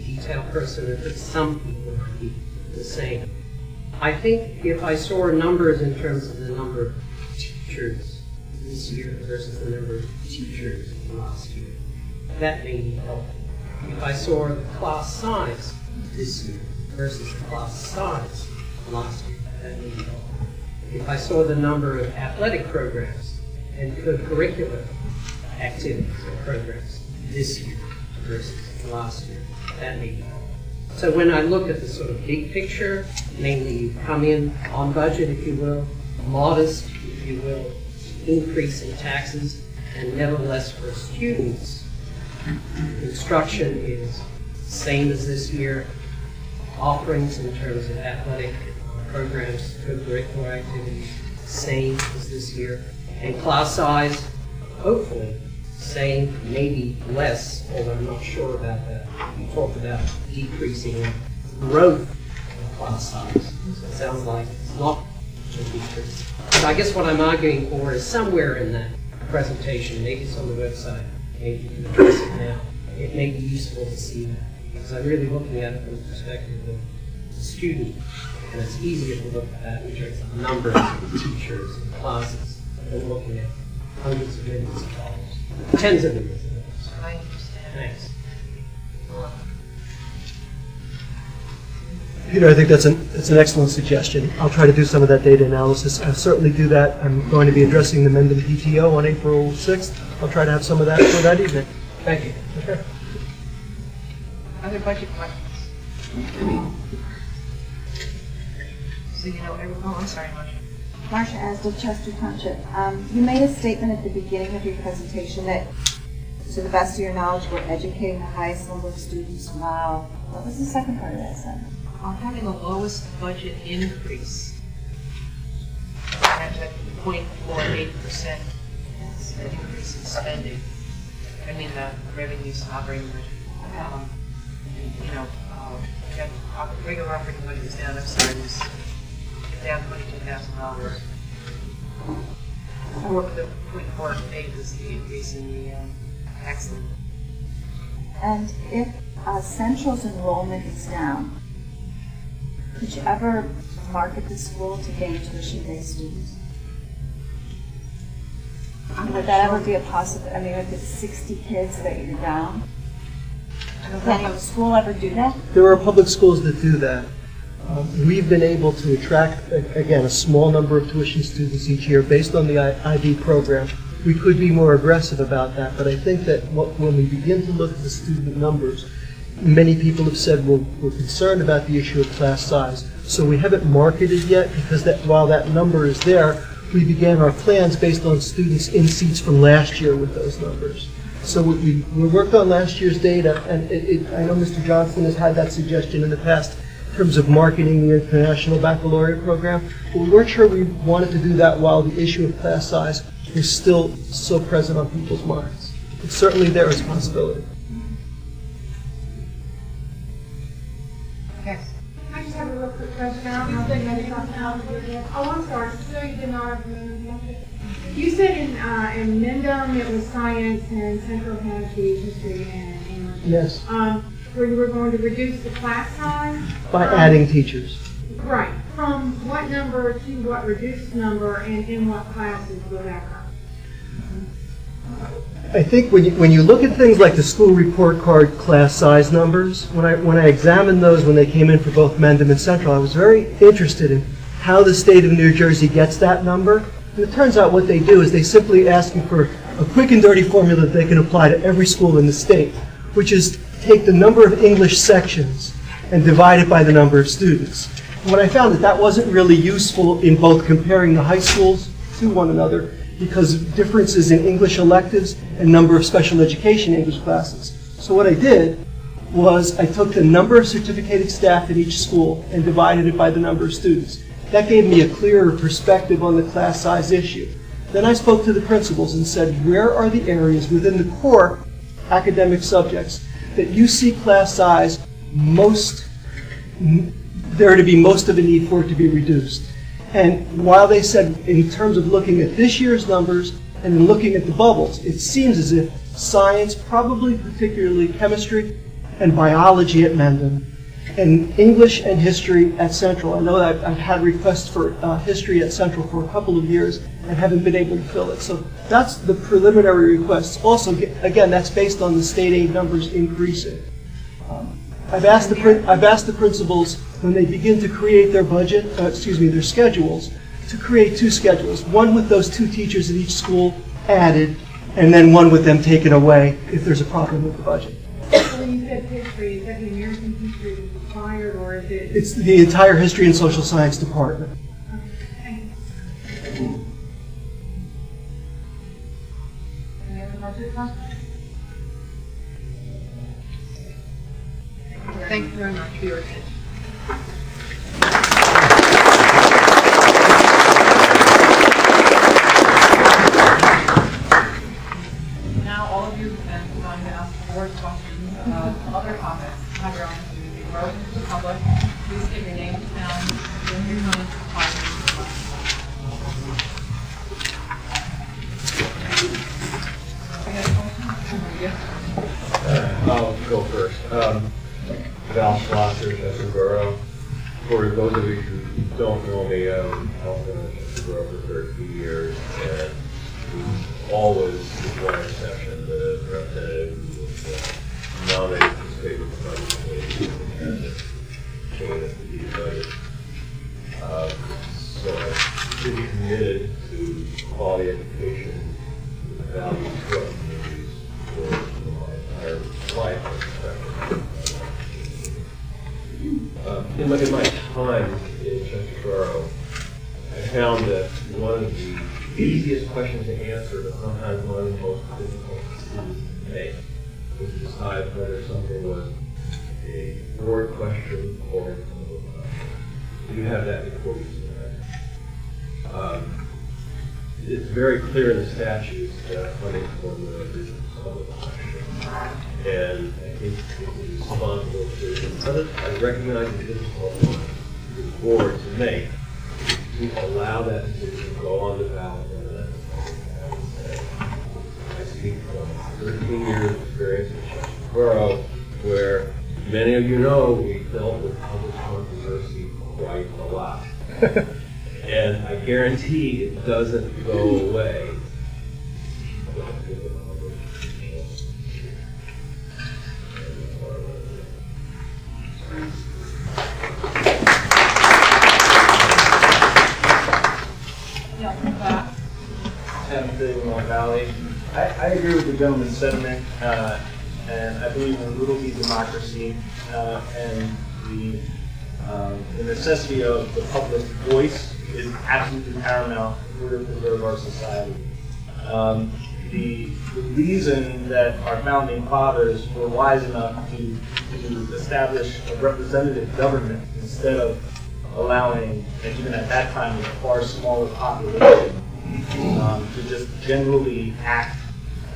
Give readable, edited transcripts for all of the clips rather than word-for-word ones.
detail person, but some people might be the same. I think if I saw numbers in terms of the number of teachers this year versus the number of teachers last year, that may be helpful. If I saw the class size this year versus the class size last year, that may be helpful. If I saw the number of athletic programs and co-curricular activities or programs this year versus last year, that may be helpful. So when I look at the sort of big picture, namely you come in on budget, if you will, modest, if you will, increase in taxes, and nevertheless for students, instruction is same as this year, offerings in terms of athletic programs, co-curricular activities, same as this year, and class size, hopefully, same, maybe less, although I'm not sure about that. You talked about decreasing growth of class size. So it sounds like it's not a decrease. But I guess what I'm arguing for is somewhere in that presentation, maybe it's on the website, maybe you can address it now. It may be useful to see that, because I'm really looking at it from the perspective of the student, and it's easier to look at that in terms of numbers of teachers and classes than looking at hundreds of millions of dollars. Tens of millions of dollars. I understand. Thanks. Peter, I think that's an excellent suggestion. I'll try to do some of that data analysis. I'll certainly do that. I'm going to be addressing the Mendham PTO on April 6th. I'll try to have some of that for that evening. Thank you. Okay. Other budget questions? So you know, oh, I'm sorry, Marcia. Marcia Asdell, Chester Township. You made a statement at the beginning of your presentation that, to the best of your knowledge, we're educating the highest number of students. Wow. What was the second part of that sentence? Having the lowest budget increase at 0.48% increase in spending. I mean, the revenues operating budget. You know, regular operating budget is down. I'm sorry, it was down $22,000. The 0.48 is the increase in the tax limit. And if Central's enrollment is down, could you ever market the school to gain tuition-based students? Would that ever be a possibility? I mean, if it's 60 kids that you're down, can the school ever do that? There are public schools that do that. We've been able to attract, again, a small number of tuition students each year based on the IB program. We could be more aggressive about that, but I think that when we begin to look at the student numbers, many people have said we're concerned about the issue of class size. So we haven't marketed yet, because while that number is there, we began our plans based on students in seats from last year with those numbers. So we worked on last year's data, and I know Mr. Johnston has had that suggestion in the past in terms of marketing the International Baccalaureate program, but we weren't sure we wanted to do that while the issue of class size is still so present on people's minds. It's certainly their responsibility. Yes. I just have a real quick question. I don't know if they maybe talked about it again. Oh, I'm sorry. So you did not You said in Mendham it was science and Central had the history and English. Yes. Where you were going to reduce the class size? By adding teachers. Right. From what number to what reduced number, and in what classes will that come? I think when you look at things like the school report card class size numbers, when I examined those when they came in for both Mendham and Central, I was very interested in how the state of New Jersey gets that number. And it turns out what they do is they simply ask you for a quick and dirty formula that they can apply to every school in the state, which is take the number of English sections and divide it by the number of students. And when I found that wasn't really useful in both comparing the high schools to one another, because of differences in English electives and number of special education English classes. So what I did was I took the number of certificated staff at each school and divided it by the number of students. That gave me a clearer perspective on the class size issue. Then I spoke to the principals and said, where are the areas within the core academic subjects that you see class size there to be most of a need for it to be reduced? And while they said, in terms of looking at this year's numbers and then looking at the bubbles, it seems as if science, probably particularly chemistry and biology at Mendon, and English and history at Central. I know that I've had requests for history at Central for a couple of years and haven't been able to fill it. So that's the preliminary requests. Also, again, that's based on the state aid numbers increasing. I've asked the principals when they begin to create their budget, their schedules, to create 2 schedules. One with those 2 teachers at each school added, and then one with them taken away if there's a problem with the budget. When you said history, is that the American history required, or is it? It's the entire history and social science department. Okay. Any other budget questions? Thank you very much for your attention. Now all of you are going to ask the board questions about other topics. Have your own opportunity. We're open to the public. Please give your name, town, and your name for 5 minutes. I'll go first. Val Schlosser, Chester Borough. For those of you who don't know me, I've been in Chester Borough for 13 years, and we always, with one exception, the representative who was nominated for the state of the budget and joined us to the budget. So I'm pretty committed to quality education, the values of our communities for my entire life. In my time in Chester Borough, I found that one of the easiest questions to answer, but sometimes one of the most difficult to make, was to decide whether something was a board question or a public question. You have that before you tonight. It's very clear in the statutes that funding formula is a public question. And I think it is responsible to, I recognize the difficulty for the board to make, to allow that decision to go on the ballot and then I speak from 13 years of experience in Chester Borough, where many of you know we dealt with public controversy quite a lot. And I guarantee it doesn't go away. Valley. I agree with the gentleman's sentiment, and I believe in Little B democracy and the necessity of the public voice is absolutely paramount in order to preserve our society. The reason that our founding fathers were wise enough to establish a representative government instead of allowing, and even at that time, a far smaller population to just generally act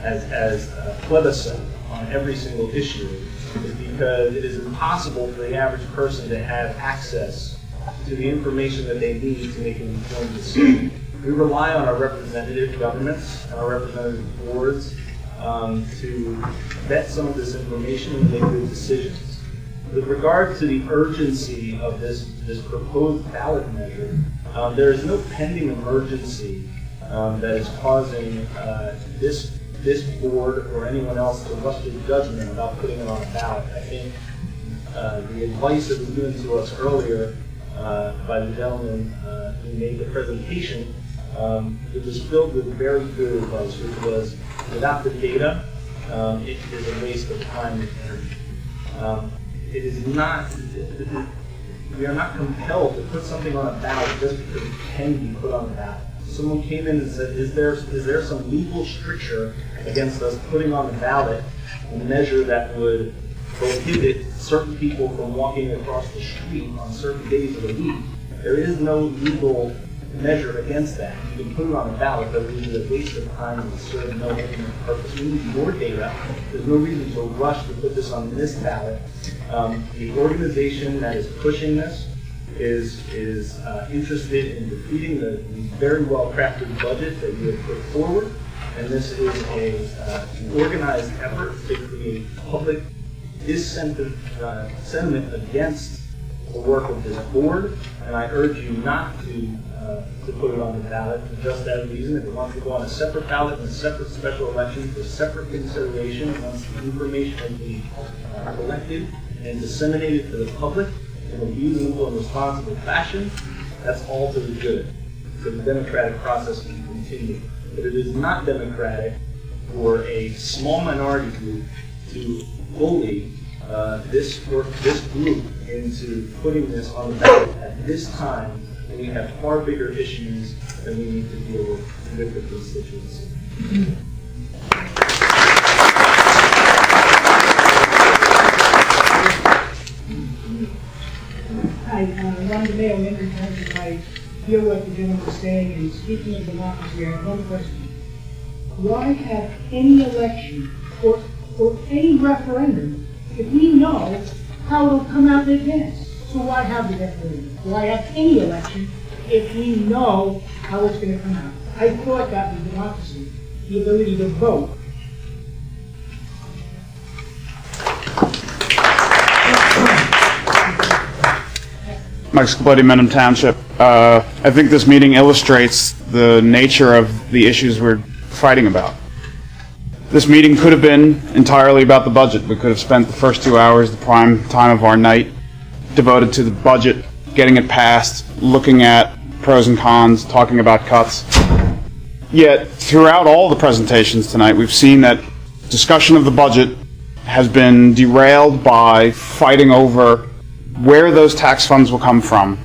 as a plebiscite on every single issue is because it is impossible for the average person to have access to the information that they need to make an informed decision. We rely on our representative governments and our representative boards to vet some of this information and make good decisions. With regard to the urgency of this proposed ballot measure, there is no pending emergency that is causing this board or anyone else to rush to judgment about putting it on a ballot. I think the advice that was given to us earlier by the gentleman who made the presentation, it was filled with very good advice, which was without the data, it is a waste of time and energy. It is not. We are not compelled to put something on a ballot just because it can be put on a ballot. Someone came in and said, is there some legal stricture against us putting on the ballot a measure that would prohibit certain people from walking across the street on certain days of the week? There is no legal measure against that. You can put it on a ballot, but it is a waste of time and serve no ultimate purpose. We need more data. There's no reason to rush to put this on this ballot. The organization that is pushing this is interested in defeating the very well-crafted budget that you have put forward, and this is an organized effort to create public his sentiment against the work of this board, and I urge you not to put it on the ballot for just that reason. If it wants to go on a separate ballot in a separate special election for separate consideration, once the information will be collected and disseminated to the public in a reasonable and responsible fashion, that's all to the good. So the democratic process can continue. But it is not democratic for a small minority group to bully this group into putting this on the ballot at this time when we have far bigger issues that we need to deal with the constituency. Hi, Ron DeMeo, Lincoln Township. I hear what the gentleman is saying, and speaking of democracy, I have one question. Why have any election or any referendum if we know how it'll come out in advance? So why have the referendum? Why have any election if we know how it's going to come out? I thought that was democracy, the ability to vote. Mike Scaplotti, Mendham Township. I think this meeting illustrates the nature of the issues we're fighting about. This meeting could have been entirely about the budget. We could have spent the first 2 hours, the prime time of our night, devoted to the budget, getting it passed, looking at pros and cons, talking about cuts. Yet, throughout all the presentations tonight, we've seen that discussion of the budget has been derailed by fighting over where those tax funds will come from,